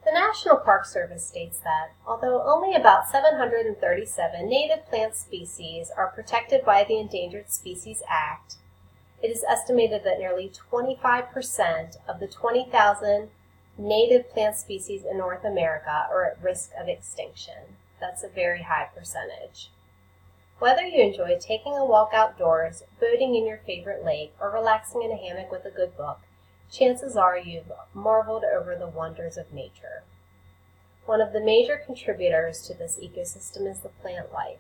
The National Park Service states that, although only about 737 native plant species are protected by the Endangered Species Act, it is estimated that nearly 25% of the 20,000 native plant species in North America are at risk of extinction. That's a very high percentage. Whether you enjoy taking a walk outdoors, boating in your favorite lake, or relaxing in a hammock with a good book, chances are you've marveled over the wonders of nature. One of the major contributors to this ecosystem is the plant life.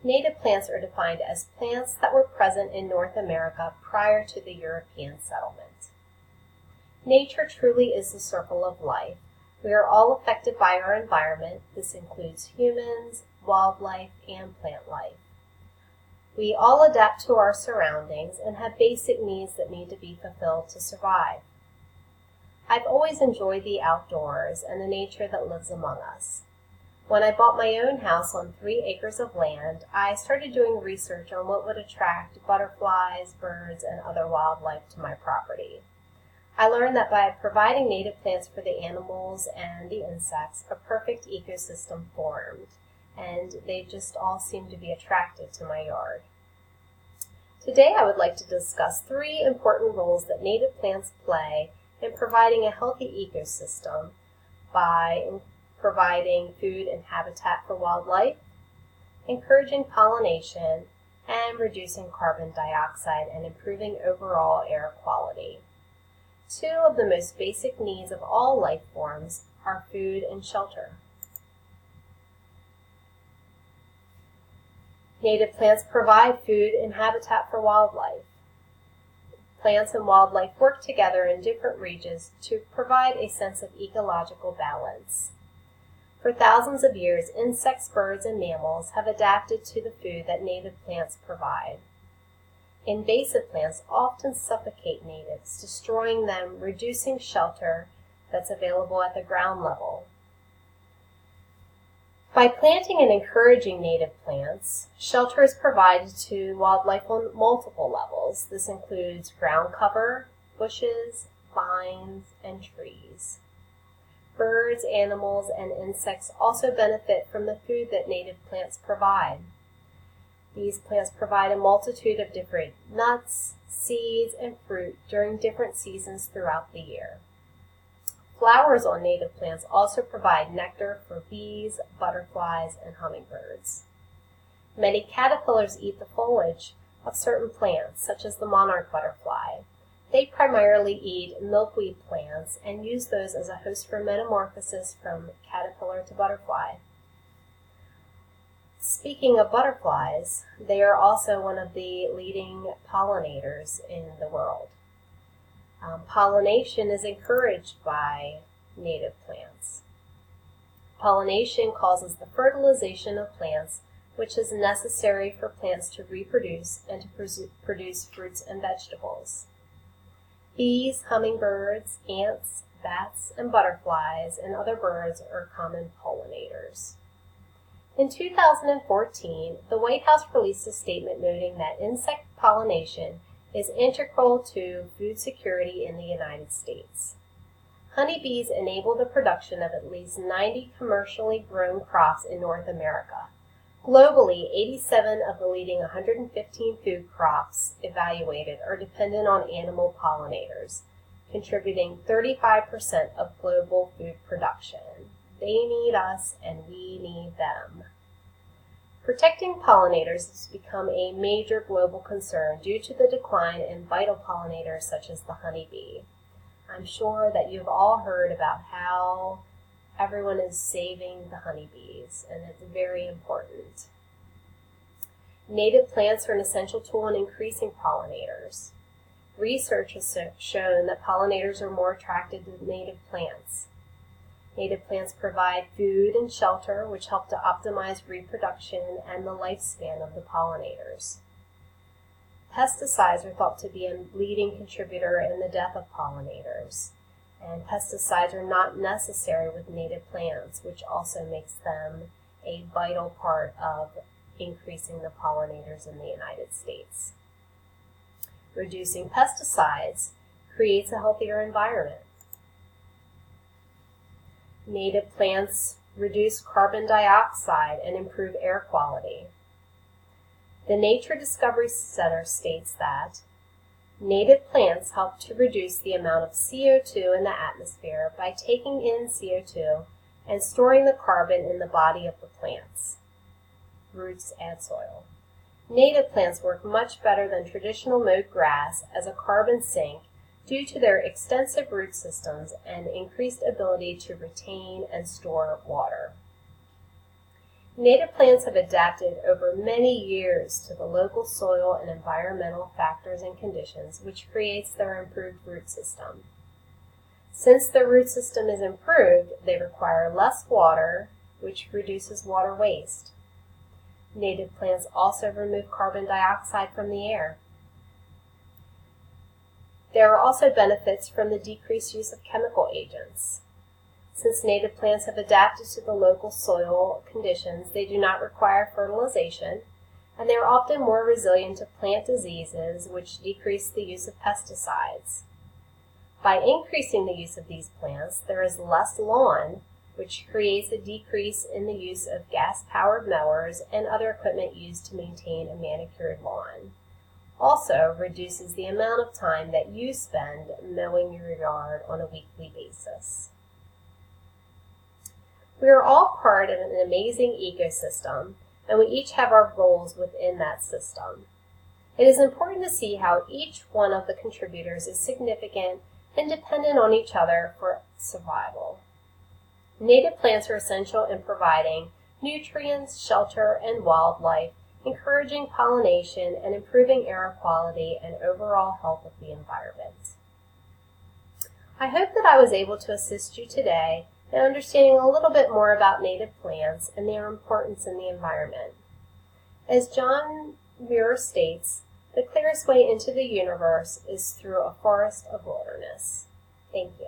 Native plants are defined as plants that were present in North America prior to the European settlement. Nature truly is the circle of life. We are all affected by our environment. This includes humans, wildlife, and plant life. We all adapt to our surroundings and have basic needs that need to be fulfilled to survive. I've always enjoyed the outdoors and the nature that lives among us. When I bought my own house on 3 acres of land, I started doing research on what would attract butterflies, birds, and other wildlife to my property. I learned that by providing native plants for the animals and the insects, a perfect ecosystem formed, and they just all seemed to be attracted to my yard. Today I would like to discuss 3 important roles that native plants play in providing a healthy ecosystem by providing food and habitat for wildlife, encouraging pollination, and reducing carbon dioxide and improving overall air quality. 2 of the most basic needs of all life forms are food and shelter. Native plants provide food and habitat for wildlife. Plants and wildlife work together in different regions to provide a sense of ecological balance. For thousands of years, insects, birds, and mammals have adapted to the food that native plants provide. Invasive plants often suffocate natives, destroying them, reducing shelter that's available at the ground level. By planting and encouraging native plants, shelter is provided to wildlife on multiple levels. This includes ground cover, bushes, vines, and trees. Birds, animals, and insects also benefit from the food that native plants provide. These plants provide a multitude of different nuts, seeds, and fruit during different seasons throughout the year. Flowers on native plants also provide nectar for bees, butterflies, and hummingbirds. Many caterpillars eat the foliage of certain plants, such as the monarch butterfly. They primarily eat milkweed plants and use those as a host for metamorphosis from caterpillar to butterfly. Speaking of butterflies, they are also one of the leading pollinators in the world. Pollination is encouraged by native plants. Pollination causes the fertilization of plants, which is necessary for plants to reproduce and to produce fruits and vegetables. Bees, hummingbirds, ants, bats, and butterflies and other birds are common pollinators. In 2014, the White House released a statement noting that insect pollination is integral to food security in the United States. Honeybees enable the production of at least 90 commercially grown crops in North America. Globally, 87 of the leading 115 food crops evaluated are dependent on animal pollinators, contributing 35% of global food production. They need us and we need them. Protecting pollinators has become a major global concern due to the decline in vital pollinators such as the honeybee. I'm sure that you've all heard about how everyone is saving the honeybees, and it's very important. Native plants are an essential tool in increasing pollinators. Research has shown that pollinators are more attracted to native plants. Native plants provide food and shelter, which help to optimize reproduction and the lifespan of the pollinators. Pesticides are thought to be a leading contributor in the death of pollinators, and pesticides are not necessary with native plants, which also makes them a vital part of increasing the pollinators in the United States. Reducing pesticides creates a healthier environment. Native plants reduce carbon dioxide and improve air quality. The Nature Discovery Center states that native plants help to reduce the amount of CO2 in the atmosphere by taking in CO2 and storing the carbon in the body of the plants. Roots add soil. Native plants work much better than traditional mowed grass as a carbon sink due to their extensive root systems and increased ability to retain and store water. Native plants have adapted over many years to the local soil and environmental factors and conditions, which creates their improved root system. Since the root system is improved, they require less water, which reduces water waste. Native plants also remove carbon dioxide from the air. There are also benefits from the decreased use of chemical agents. Since native plants have adapted to the local soil conditions, they do not require fertilization, and they are often more resilient to plant diseases, which decrease the use of pesticides. By increasing the use of these plants, there is less lawn, which creates a decrease in the use of gas-powered mowers and other equipment used to maintain a manicured lawn. Also reduces the amount of time that you spend mowing your yard on a weekly basis. We are all part of an amazing ecosystem, and we each have our roles within that system. It is important to see how each one of the contributors is significant and dependent on each other for survival. Native plants are essential in providing nutrients, shelter, and wildlife, encouraging pollination and improving air quality and overall health of the environment. I hope that I was able to assist you today in understanding a little bit more about native plants and their importance in the environment. As John Muir states, the clearest way into the universe is through a forest of wilderness. Thank you.